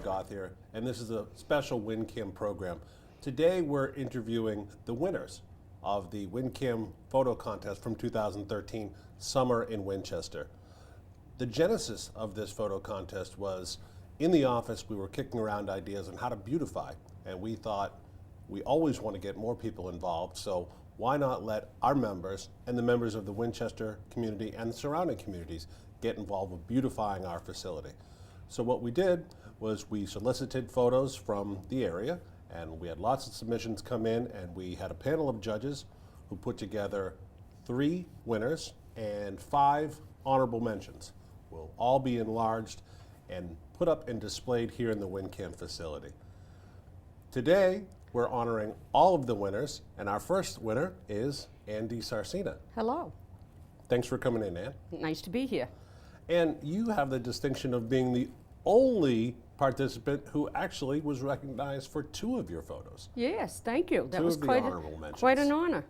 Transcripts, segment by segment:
Goth here, and this is a special WinCAM program. Today we're interviewing the winners of the WinCAM photo contest from 2013, Summer in Winchester. The genesis of this photo contest was in the office we were kicking around ideas on how to beautify, and we thought we always want to get more people involved, so why not let our members and the members of the Winchester community and the surrounding communities get involved with beautifying our facility. So what we did was we solicited photos from the area, and we had lots of submissions come in, and we had a panel of judges who put together 3 winners and 5 honorable mentions. Will all be enlarged and put up and displayed here in the WinCAM facility. Today, we're honoring all of the winners, and our first winner is Andy Sarcina. Hello. Thanks for coming in, Ann. Nice to be here. And you have the distinction of being the only participant who actually was recognized for 2 of your photos. Yes, thank you. That 2 was of the quite honorable mentions. quite an honor.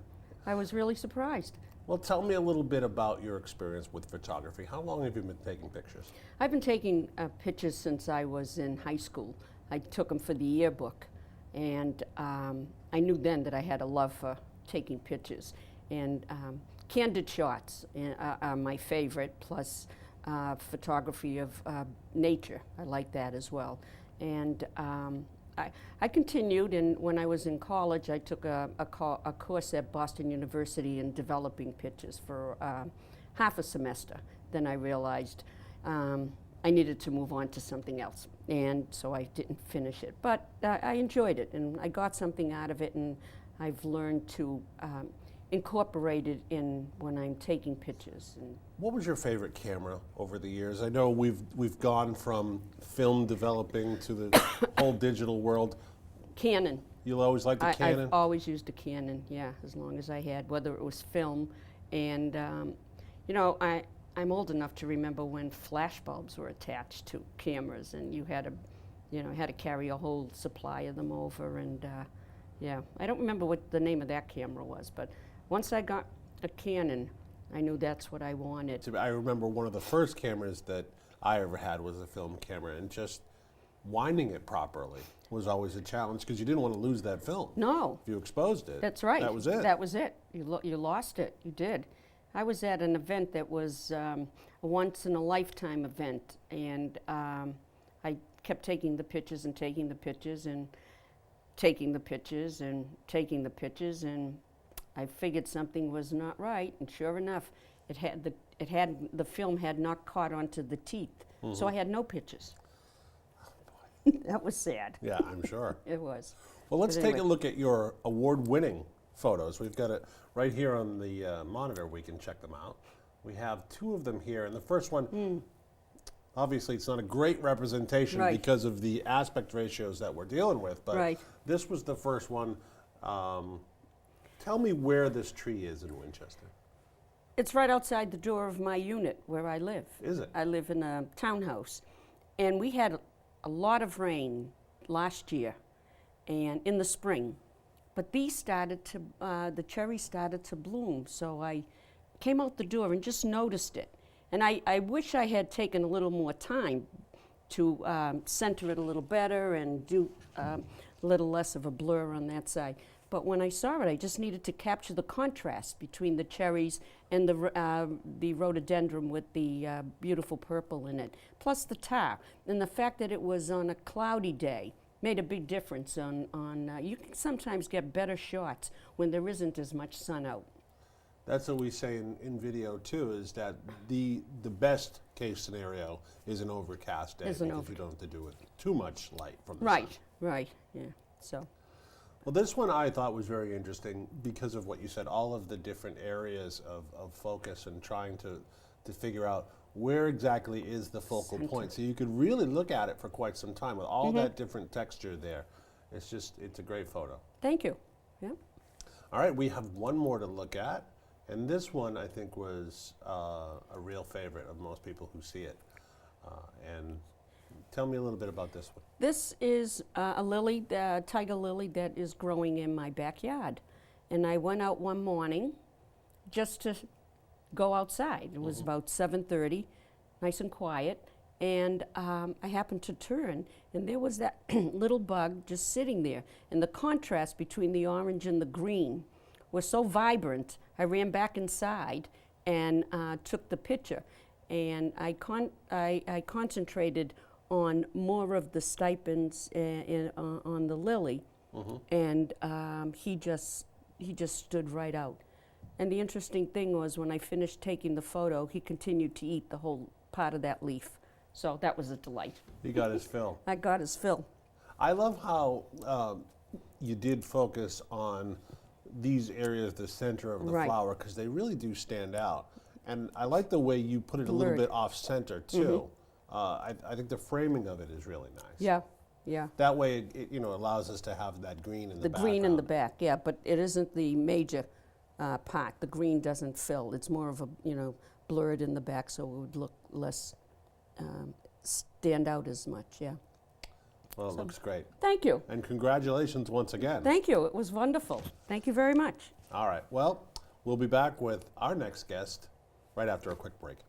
I was really surprised. Well, tell me a little bit about your experience with photography. How long have you been taking pictures? I've been taking pictures since I was in high school. I took them for the yearbook, and I knew then that I had a love for taking pictures. And candid shots are my favorite, plus photography of nature. I like that as well. And I continued, and when I was in college, I took a course at Boston University in developing pictures for half a semester. Then I realized I needed to move on to something else, and so I didn't finish it. But I enjoyed it, and I got something out of it, and I've learned to incorporate it in when I'm taking pictures. And what was your favorite camera over the years? I know we've gone from film developing to the whole digital world. Canon. You'll always like the Canon? I've always used a Canon, yeah, as long as I had, whether it was film. And, you know, I'm old enough to remember when flash bulbs were attached to cameras, and you had to carry a whole supply of them over. And, yeah, I don't remember what the name of that camera was, but once I got a Canon, I knew that's what I wanted. I remember one of the first cameras that I ever had was a film camera, and just winding it properly was always a challenge because you didn't want to lose that film. No. If you exposed it. That's right. That was it. That was it. You lost it. You did. I was at an event that was a once-in-a-lifetime event, and I kept taking the pictures and taking the pictures and taking the pictures and taking the pictures, and I figured something was not right, and sure enough, the film had not caught onto the teeth, so I had no pictures. Oh, boy. That was sad. Yeah, I'm sure. It was. Well, let's take a look at your award-winning photos. We've got it right here on the monitor. We can check them out. We have 2 of them here, and the first one, obviously it's not a great representation because of the aspect ratios that we're dealing with, but this was the first one. Tell me where this tree is in Winchester. It's right outside the door of my unit where I live. Is it? I live in a townhouse, and we had a lot of rain last year and in the spring, but these started to, the cherries started to bloom, so I came out the door and just noticed it. And I wish I had taken a little more time to center it a little better and do a little less of a blur on that side. But when I saw it, I just needed to capture the contrast between the cherries and the rhododendron with the beautiful purple in it, plus the tar. And the fact that it was on a cloudy day made a big difference on you can sometimes get better shots when there isn't as much sun out. That's what we say in video too, is that the best case scenario is an overcast day because you don't have to do it too much light from the sun. Right, yeah, so. Well, this one I thought was very interesting because of what you said, all of the different areas of focus and trying to figure out where exactly is the focal point. So you could really look at it for quite some time with all that different texture there. It's a great photo. Thank you, yeah. All right, we have one more to look at, and this one I think was a real favorite of most people who see it. And tell me a little bit about this one. This is a lily, tiger lily, that is growing in my backyard. And I went out one morning just to go outside. It was about 7:30, nice and quiet, and I happened to turn, and there was that little bug just sitting there. And the contrast between the orange and the green was so vibrant, I ran back inside and took the picture. And I concentrated on more of the stipends on the lily, and he just stood right out. And the interesting thing was, when I finished taking the photo, he continued to eat the whole part of that leaf. So that was a delight. He got his fill. I got his fill. I love how you did focus on these areas, the center of the Right. flower, because they really do stand out. And I like the way you put it a little Blurred. bit off center too. I think the framing of it is really nice. Yeah, yeah. That way, it allows us to have that green in the The background. green in the back, yeah, but it isn't the major part. The green doesn't fill. It's more of a, blurred in the back, so it would look less, stand out as much, yeah. Well, it looks great. Thank you. And congratulations once again. Thank you. It was wonderful. Thank you very much. All right. Well, we'll be back with our next guest right after a quick break.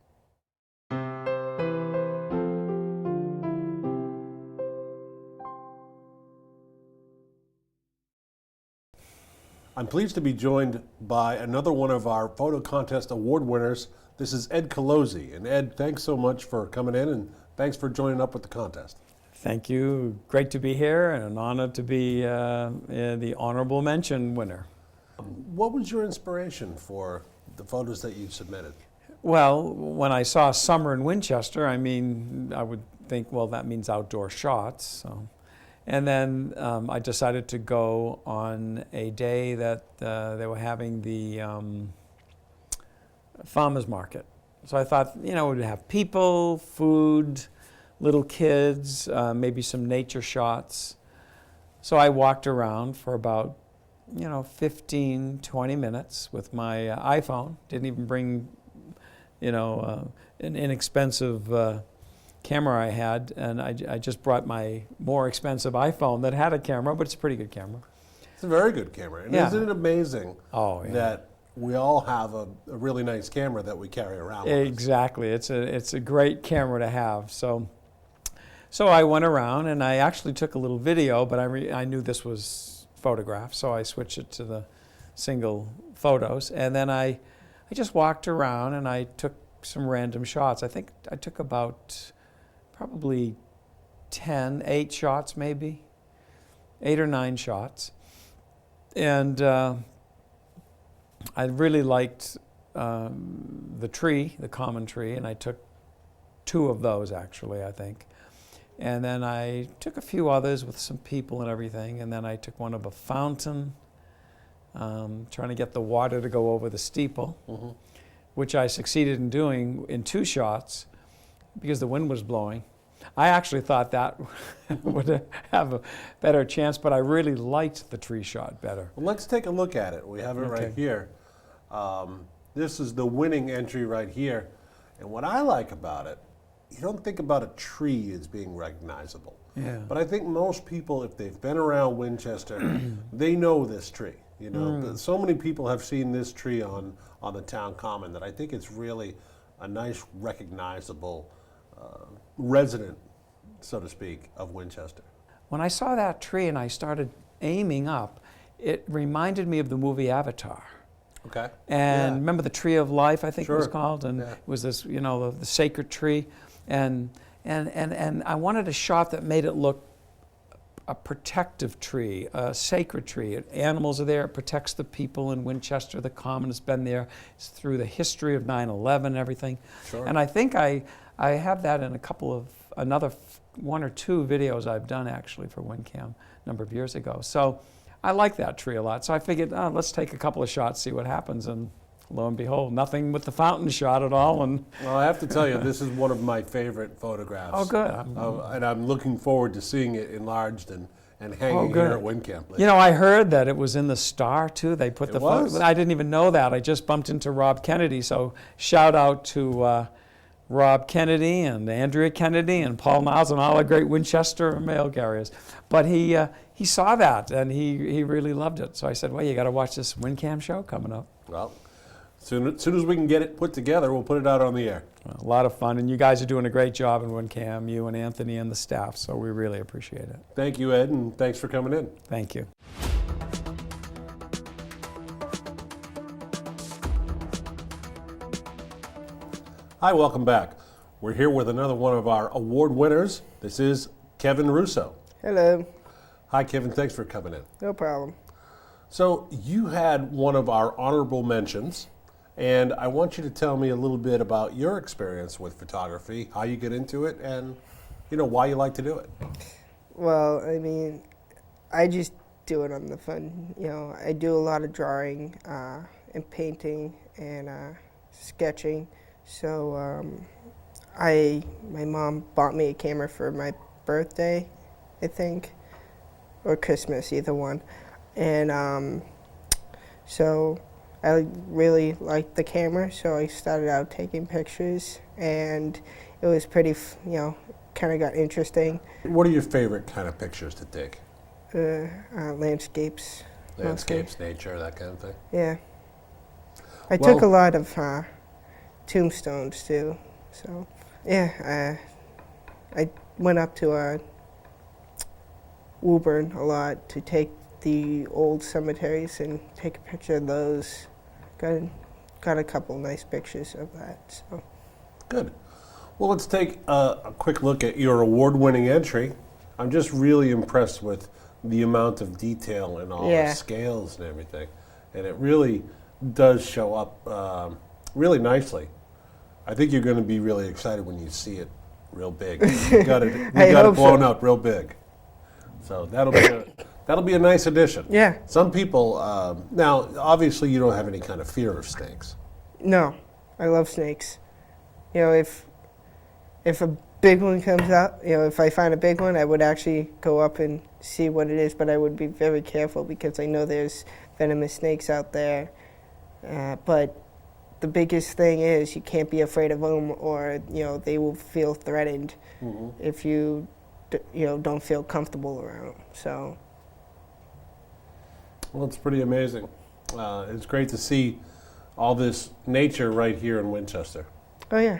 I'm pleased to be joined by another one of our photo contest award winners. This is Ed Colozzi. And Ed, thanks so much for coming in, and thanks for joining up with the contest. Thank you. Great to be here, and an honor to be the honorable mention winner. What was your inspiration for the photos that you submitted? Well, when I saw summer in Winchester, I would think, well, that means outdoor shots. So. And then I decided to go on a day that they were having the farmers market. So I thought, we'd have people, food, little kids, maybe some nature shots. So I walked around for about, 15, 20 minutes with my iPhone. Didn't even bring, an inexpensive camera I had, and I just brought my more expensive iPhone that had a camera, but it's a pretty good camera. It's a very good camera. And Yeah. isn't it amazing that we all have a really nice camera that we carry around with us? Exactly. It's a great camera to have. So I went around and I actually took a little video, but I knew this was photographed, so I switched it to the single photos. And then I just walked around and I took some random shots. I think I took about probably 8 shots maybe, 8 or 9 shots. And I really liked the tree, the common tree, and I took 2 of those actually, I think. And then I took a few others with some people and everything, and then I took one of a fountain, trying to get the water to go over the steeple, which I succeeded in doing in 2 shots because the wind was blowing. I actually thought that would have a better chance, but I really liked the tree shot better. Well, let's take a look at it. We have it right here. This is the winning entry right here. And what I like about it, you don't think about a tree as being recognizable. Yeah. But I think most people, if they've been around Winchester, they know this tree. But so many people have seen this tree on the town common that I think it's really a nice, recognizable resident, so to speak, of Winchester. When I saw that tree and I started aiming up, it reminded me of the movie Avatar. Okay. And remember the Tree of Life, I think it was called, and Yeah. it was this, the sacred tree, and I wanted a shot that made it look a protective tree, a sacred tree. Animals are there, it protects the people in Winchester. The common has been there through the history of 9/11 and everything. Sure. And I think I have that in another 1 or 2 videos I've done actually for WinCAM a number of years ago. So I like that tree a lot. So I figured, let's take a couple of shots, see what happens. And lo and behold, nothing with the fountain shot at all. And Well, I have to tell you, this is one of my favorite photographs. oh, good. And I'm looking forward to seeing it enlarged and hanging good. here at WinCAM. I heard that it was in the Star too. They put It the was? photo. I didn't even know that. I just bumped into Rob Kennedy. So shout out to Rob Kennedy and Andrea Kennedy and Paul Niles and all the great Winchester mail carriers. But he saw that and he really loved it. So I said, well, you got to watch this WinCAM show coming up. Well, Soon as we can get it put together, we'll put it out on the air. A lot of fun, and you guys are doing a great job in WinCAM, you and Anthony and the staff, so we really appreciate it. Thank you, Ed, and thanks for coming in. Thank you. Hi, welcome back. We're here with another one of our award winners. This is Kevin Russo. Hello. Hi, Kevin. Thanks for coming in. No problem. So you had one of our honorable mentions, and I want you to tell me a little bit about your experience with photography, how you get into it, and why you like to do it. Well, I mean, I just do it on the fun. I do a lot of drawing and painting and sketching. So my mom bought me a camera for my birthday, I think, or Christmas, either one. And so I really liked the camera, so I started out taking pictures, and it was pretty, kind of got interesting. What are your favorite kind of pictures to take? Landscapes. Landscapes, nature, that kind of thing? Yeah. I took a lot of tombstones too. So, yeah, I went up to Woburn a lot to take the old cemeteries and take a picture of those. Got a couple nice pictures of that. So. Good. Well, let's take a quick look at your award-winning entry. I'm just really impressed with the amount of detail and all the scales and everything. And it really does show up really nicely. I think you're going to be really excited when you see it real big. We got it blown up real big. So that'll be a nice addition. Yeah. Some people now, obviously, you don't have any kind of fear of snakes. No, I love snakes. If a big one comes up, if I find a big one, I would actually go up and see what it is, but I would be very careful because I know there's venomous snakes out there. But the biggest thing is you can't be afraid of them, or they will feel threatened if you don't feel comfortable around them. So. Well, it's pretty amazing. It's great to see all this nature right here in Winchester. Oh yeah,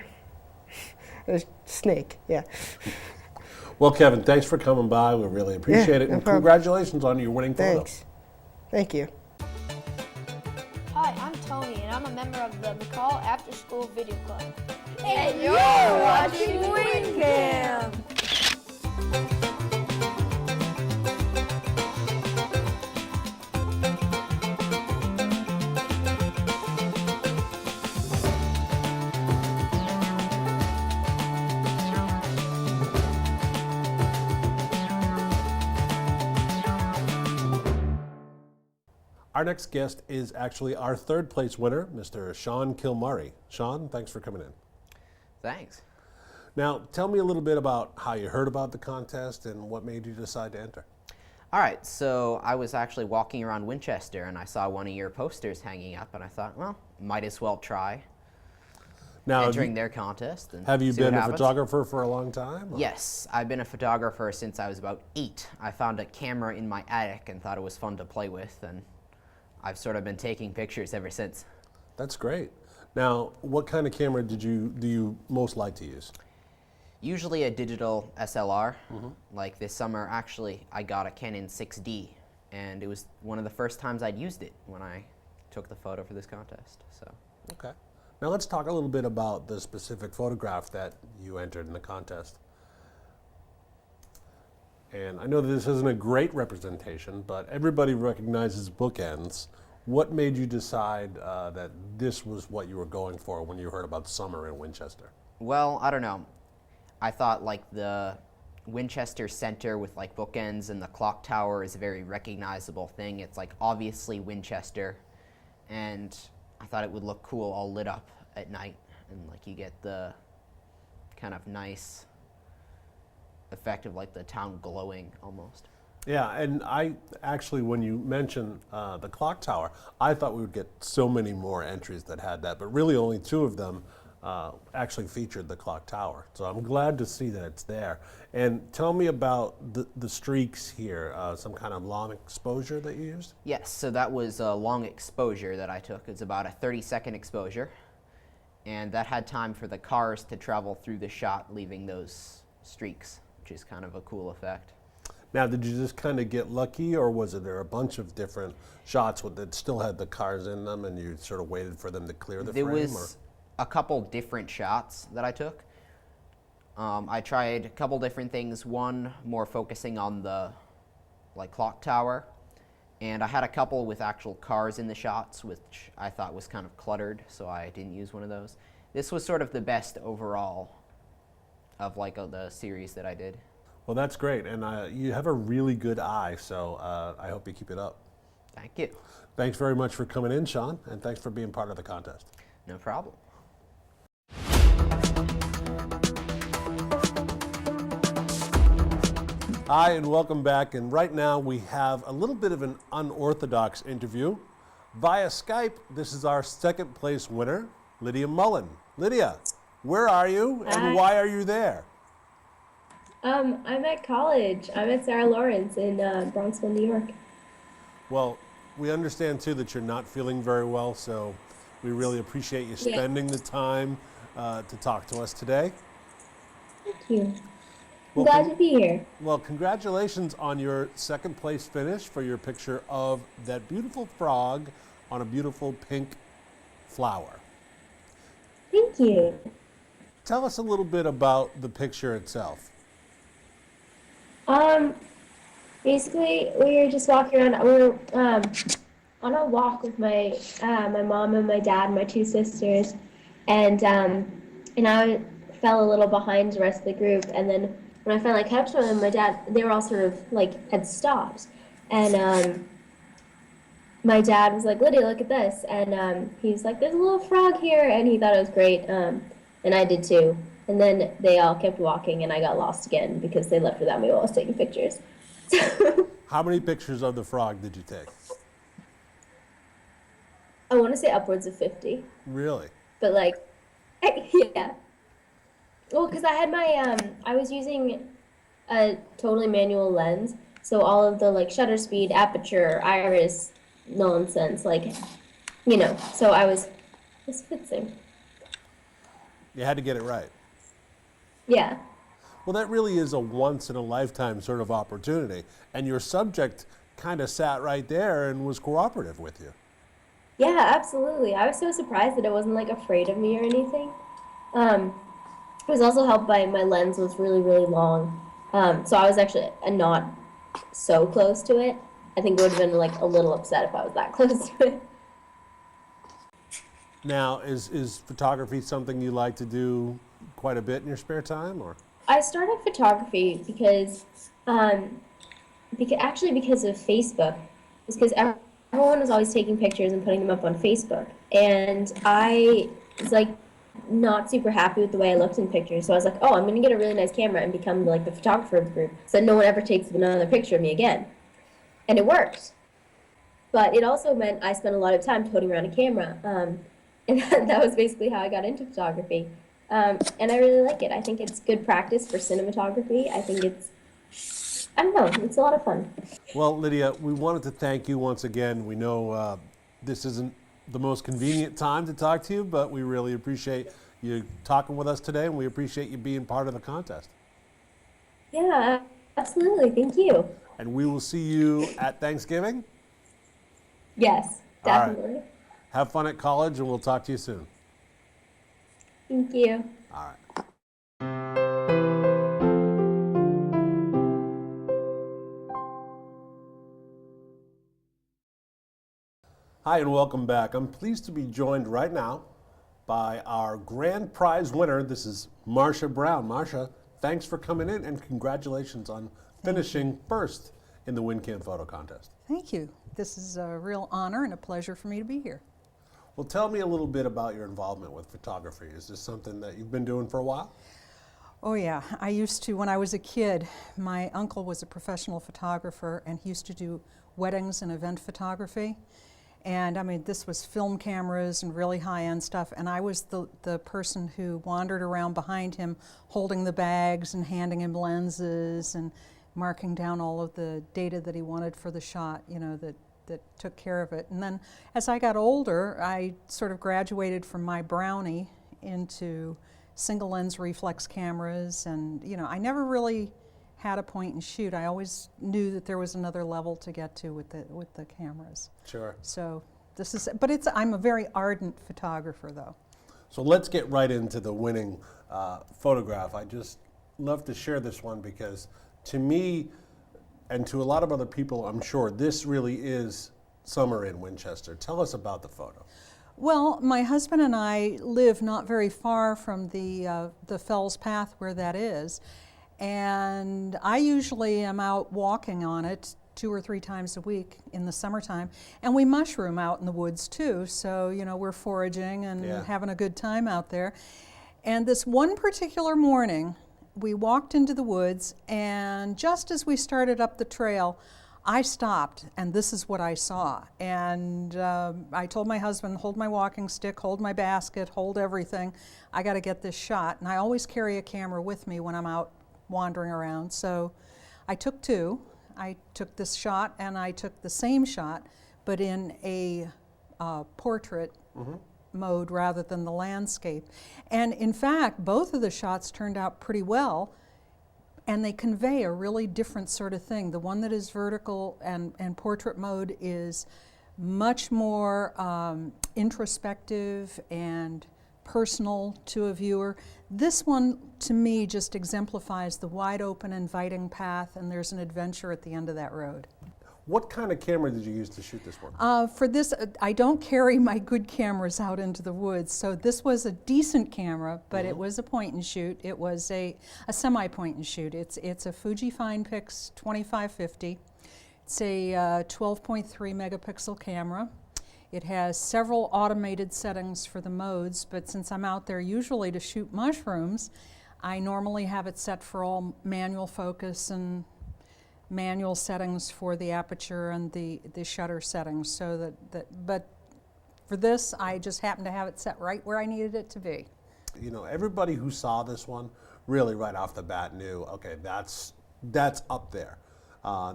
there's snake. Yeah. Well, Kevin, thanks for coming by. We really appreciate it, no and problem. congratulations on your winning photo. Thanks. Thank you. Hi, I'm Tony, and I'm a member of the McCall After School Video Club. And you're watching WinCAM. Our next guest is actually our third place winner, Mr. Sean Kilmurray. Sean, thanks for coming in. Thanks. Now, tell me a little bit about how you heard about the contest and what made you decide to enter. All right, so I was actually walking around Winchester and I saw one of your posters hanging up, and I thought, well, might as well try Now, entering their contest. And have you see what been a happens. photographer for a long time? or- Yes, I've been a photographer since I was about 8. I found a camera in my attic and thought it was fun to play with, and I've sort of been taking pictures ever since. That's great. Now, what kind of camera do you most like to use? Usually a digital SLR. Like this summer, actually, I got a Canon 6D, and it was one of the first times I'd used it when I took the photo for this contest. So. Okay. Now let's talk a little bit about the specific photograph that you entered in the contest. And I know that this isn't a great representation, but everybody recognizes bookends. What made you decide that this was what you were going for when you heard about summer in Winchester? Well, I don't know. I thought like the Winchester Center with like bookends and the clock tower is a very recognizable thing. It's like obviously Winchester, and I thought it would look cool all lit up at night, and like you get the kind of nice effect of like the town glowing almost. Yeah, and I actually, when you mentioned the clock tower, I thought we would get so many more entries that had that, but really only 2 of them actually featured the clock tower. So I'm glad to see that it's there. And tell me about the streaks here, some kind of long exposure that you used? Yes, so that was a long exposure that I took. It's about a 30-second exposure. And that had time for the cars to travel through the shot, leaving those streaks, which is kind of a cool effect. Now, did you just kind of get lucky, or was there a bunch of different shots that still had the cars in them and you sort of waited for them to clear the There frame? was a couple different shots that I took. I tried a couple different things, one more focusing on the clock tower, and I had a couple with actual cars in the shots, which I thought was kind of cluttered, so I didn't use one of those. This was sort of the best overall of the series that I did. Well, that's great, and you have a really good eye, so I hope you keep it up. Thank you. Thanks very much for coming in, Sean, and thanks for being part of the contest. No problem. Hi, and welcome back. And right now we have a little bit of an unorthodox interview. Via Skype, this is our second place winner, Lydia Mullen. Lydia, where are you and why are you there? I'm at college. I'm at Sarah Lawrence in Bronxville, New York. Well, we understand too that you're not feeling very well, so we really appreciate you spending the time to talk to us today. Thank you. I'm Well, glad to be here. Well, congratulations on your second place finish for your picture of that beautiful frog on a beautiful pink flower. Thank you. Tell us a little bit about the picture itself. Basically, we were just walking around. We were on a walk with my my mom and my dad, and my two sisters, and I fell a little behind the rest of the group. And then when I finally caught up to them, my dad, they were all sort of had stopped, and my dad was like, "Lydia, look at this," and he's like, "There's a little frog here," and he thought it was great, and I did too. And then they all kept walking, and I got lost again because they left without me while I was taking pictures. How many pictures of the frog did you take? I want to say upwards of 50, Really? but yeah. Well, because I had my I was using a totally manual lens, so all of the shutter speed, aperture, iris nonsense, so I was fitzing. You had to get it right. Yeah. Well, that really is a once-in-a-lifetime sort of opportunity, and your subject kind of sat right there and was cooperative with you. Yeah, absolutely. I was so surprised that it wasn't afraid of me or anything. It was also helped by my lens was really, really long. So I was actually not so close to it. I think it would have been a little upset if I was that close to it. Now, is photography something you like to do quite a bit in your spare time, or? I started photography because of Facebook. It's because everyone was always taking pictures and putting them up on Facebook, and I was not super happy with the way I looked in pictures. So I was like, oh, I'm gonna get a really nice camera and become the photographer of the group, so no one ever takes another picture of me again. And it worked, but it also meant I spent a lot of time toting around a camera, and that was basically how I got into photography. And I really like it. I think it's good practice for cinematography. I think it's a lot of fun. Well, Lydia, we wanted to thank you once again. We know this isn't the most convenient time to talk to you, but we really appreciate you talking with us today, and we appreciate you being part of the contest. Yeah, absolutely. Thank you. And we will see you at Thanksgiving. Yes, definitely. All right. Have fun at college, and we'll talk to you soon. Thank you. All right. Hi, and welcome back. I'm pleased to be joined right now by our grand prize winner. This is Marcia Brown. Marcia, thanks for coming in, and congratulations on finishing first in the WinCAM photo contest. Thank you. This is a real honor and a pleasure for me to be here. Well, tell me a little bit about your involvement with photography. Is this something that you've been doing for a while? Oh yeah, I used to, when I was a kid, my uncle was a professional photographer and he used to do weddings and event photography. And I mean, this was film cameras and really high-end stuff, and I was the person who wandered around behind him holding the bags and handing him lenses and marking down all of the data that he wanted for the shot, you know, that took care of it. And then as I got older, I sort of graduated from my Brownie into single lens reflex cameras, and you know, I never really had a point and shoot. I always knew that there was another level to get to with the cameras. Sure. So this is, but I'm a very ardent photographer though. So let's get right into the winning photograph. I just love to share this one because to me, and to a lot of other people, I'm sure, this really is summer in Winchester. Tell us about the photo. Well, my husband and I live not very far from the Fells Path where that is. And I usually am out walking on it 2 or 3 times a week in the summertime. And we mushroom out in the woods too. So, you know, we're foraging and having a good time out there. And this one particular morning, we walked into the woods, and just as we started up the trail, I stopped, and this is what I saw. And I told my husband, hold my walking stick, hold my basket, hold everything. I got to get this shot. And I always carry a camera with me when I'm out wandering around. So I took 2. I took this shot and I took the same shot, but in a portrait mode rather than the landscape. And in fact, both of the shots turned out pretty well, and they convey a really different sort of thing. The one that is vertical and portrait mode is much more introspective and personal to a viewer. This one, to me, just exemplifies the wide open, inviting path, and there's an adventure at the end of that road. What kind of camera did you use to shoot this one? For this, I don't carry my good cameras out into the woods, so this was a decent camera, but it was a point and shoot. It was a semi-point and shoot. It's a Fuji FinePix 2550. It's a 12.3 megapixel camera. It has several automated settings for the modes, but since I'm out there usually to shoot mushrooms, I normally have it set for all manual focus and manual settings for the aperture and the shutter settings. So but for this, I just happen to have it set right where I needed it to be. You know, everybody who saw this one really right off the bat knew, okay, that's up there.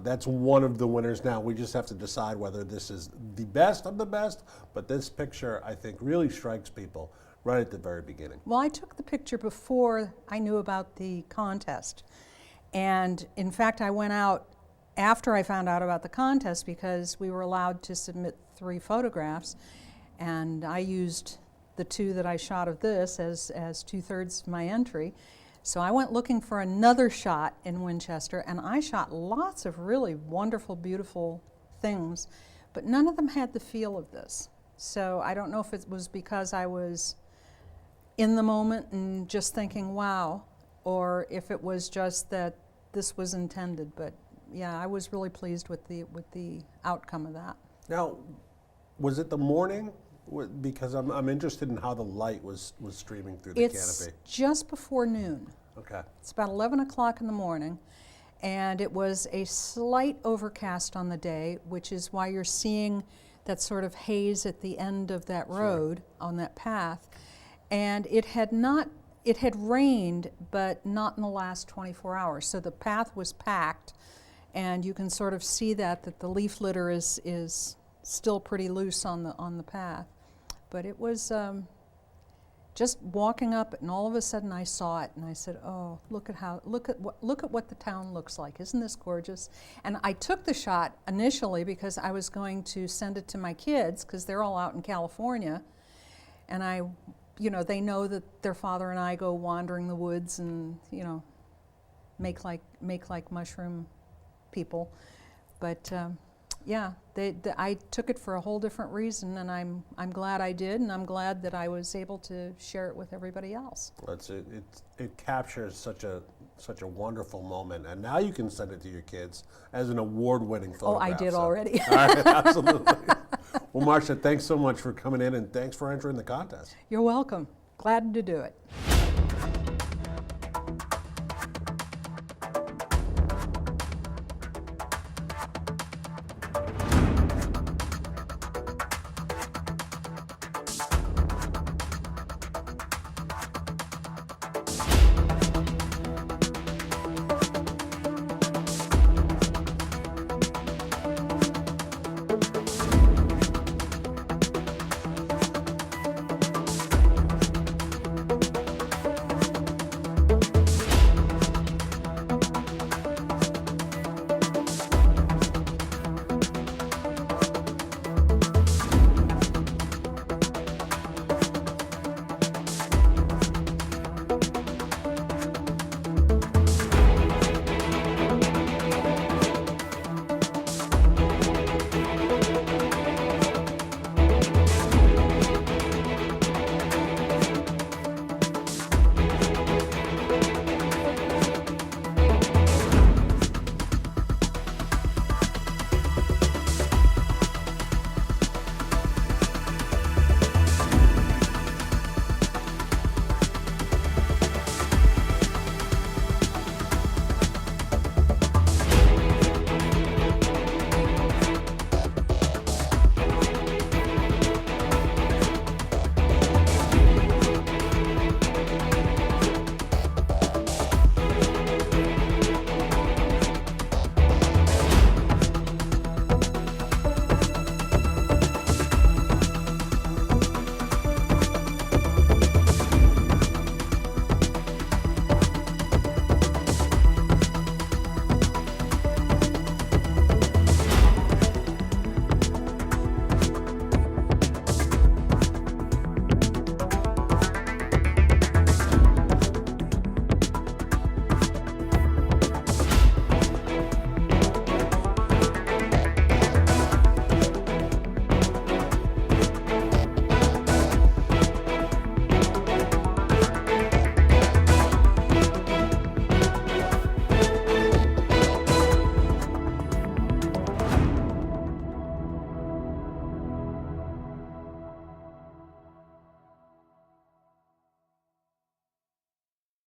That's one of the winners. Now we just have to decide whether this is the best of the best, but this picture I think really strikes people right at the very beginning. Well, I took the picture before I knew about the contest. And in fact, I went out after I found out about the contest because we were allowed to submit 3 photographs, and I used the 2 that I shot of this as 2/3 of my entry. So I went looking for another shot in Winchester, and I shot lots of really wonderful, beautiful things, but none of them had the feel of this. So I don't know if it was because I was in the moment and just thinking, wow, or if it was just that this was intended. But yeah, I was really pleased with the outcome of that. Now, was it the morning? Because I'm interested in how the light was streaming through the It's canopy. just before noon. Okay. It's about 11 o'clock in the morning, and it was a slight overcast on the day, which is why you're seeing that sort of haze at the end of that road on that path. And it had rained, but not in the last 24 hours. So the path was packed, and you can sort of see that the leaf litter is still pretty loose on the path. But it was just walking up, and all of a sudden I saw it, and I said, "Oh, look at what the town looks like! Isn't this gorgeous?" And I took the shot initially because I was going to send it to my kids because they're all out in California, and they know that their father and I go wandering the woods and make like mushroom people, but. Yeah, I took it for a whole different reason, and I'm glad I did, and I'm glad that I was able to share it with everybody else. It captures such a wonderful moment, and now you can send it to your kids as an award-winning photograph. Oh, I did already. All right, absolutely. Well, Marcia, thanks so much for coming in, and thanks for entering the contest. You're welcome. Glad to do it.